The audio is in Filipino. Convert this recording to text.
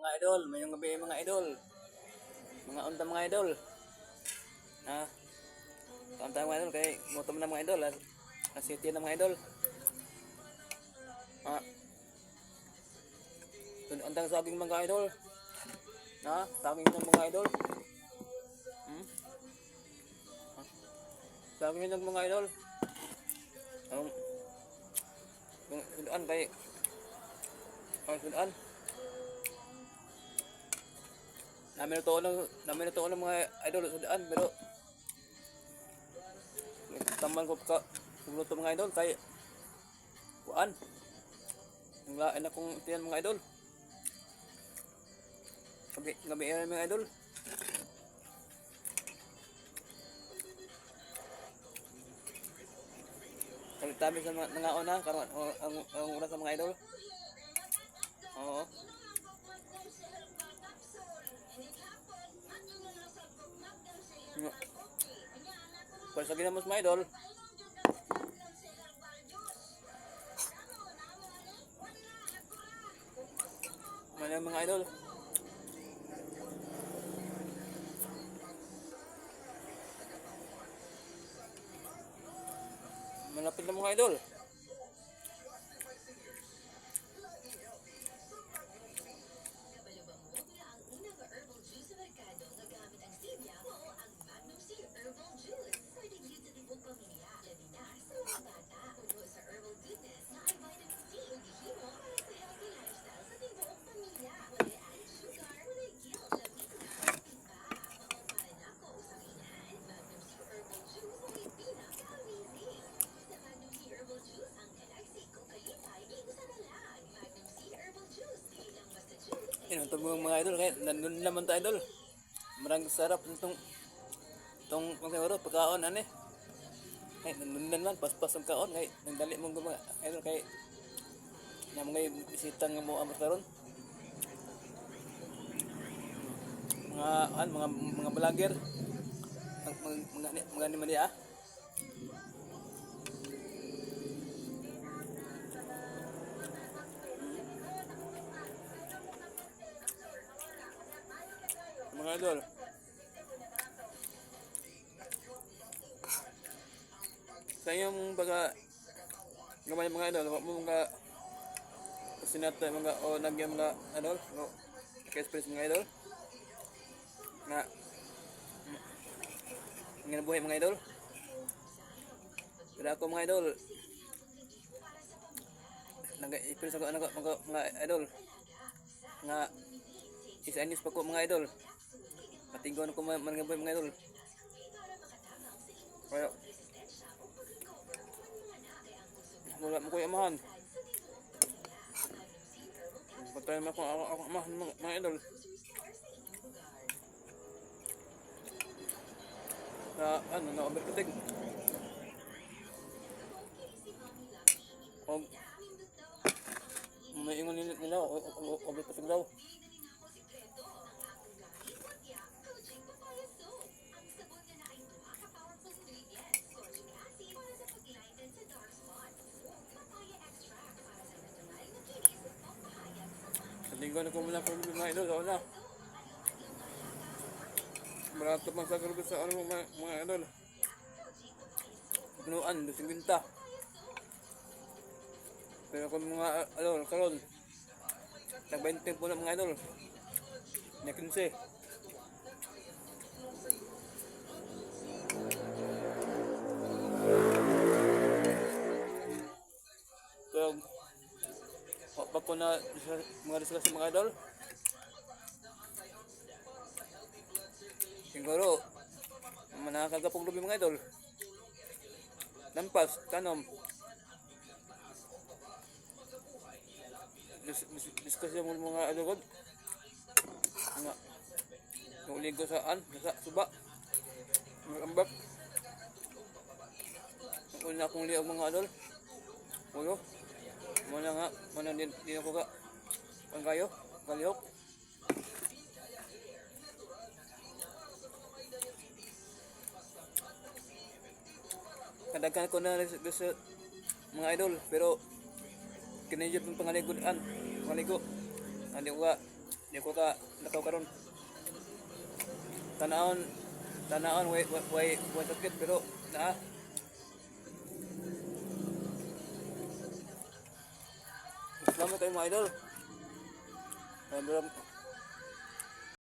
Mga idol, mayong gabi mga idol. Mga unta mga idol. Ha? Unta mga idol kay gutom na mga idol. City na mga idol. Ha? Untang saging mga idol. Ha? Saging ng mga idol. Hmm? Ha? Saging ng mga idol. Sudan kay sudan. Namin na to ng mga idol sudan pero tamban ko ka luto mga idol kay kuan. Ang lain akong tiyan mga idol. Gabi mga idol. Tabi sa mga una karon ang oras sa mga idol. Oo. Pero sa ginamos mga idol, mga idol. Malapit na mga idol. Ito mga idol, kaya nandun naman tayo idol. Marang sarap itong pagkaon ane. Kaya nandun naman, paspas ang kaon. Kaya nagdali mong mga idol, kaya na mga bisitang mo amot karon. Mga vlogger. Mga ni ah. Mga idol. Sa inyong baga gamay mga idol, mga sinata mga o nagyan mga idol, no express mga idol. Na ngin buhay mga idol. Pero ako mga idol nag-express ako mga idol. Nga is-anis pa ko mga idol. Patinggon ko mga buhay mga idol. Kaya wala mo ko amahan. Patay mo ako amahan mga idol. Na overcutting. O may ingon nila overcutting daw. Tingnan ko muna kung mga idol o na. Maratap ang sagal ko sa ano mga idol. Punuan, 50. Pero kung mga idol, karon nag-20 po na mga idol. Na 15. So, pag ko na mga discuss mga idol, siguro manakagapong lubi mga idol. Lampas, tanom. Discuss yung mga idol ko. Mga uligo saan, sa suba. Mga ambak. Una akong liog mga idol. Ulo. Muna din ako ka. Ang kayo, kalihok. Kadaghan ko na sa mga idol pero kinayod ng pangaligo. Hindi ko Di ko ka nakaw karon. Tanahon, tanahon, way sakit, pero na. Salamat kayo mga idol.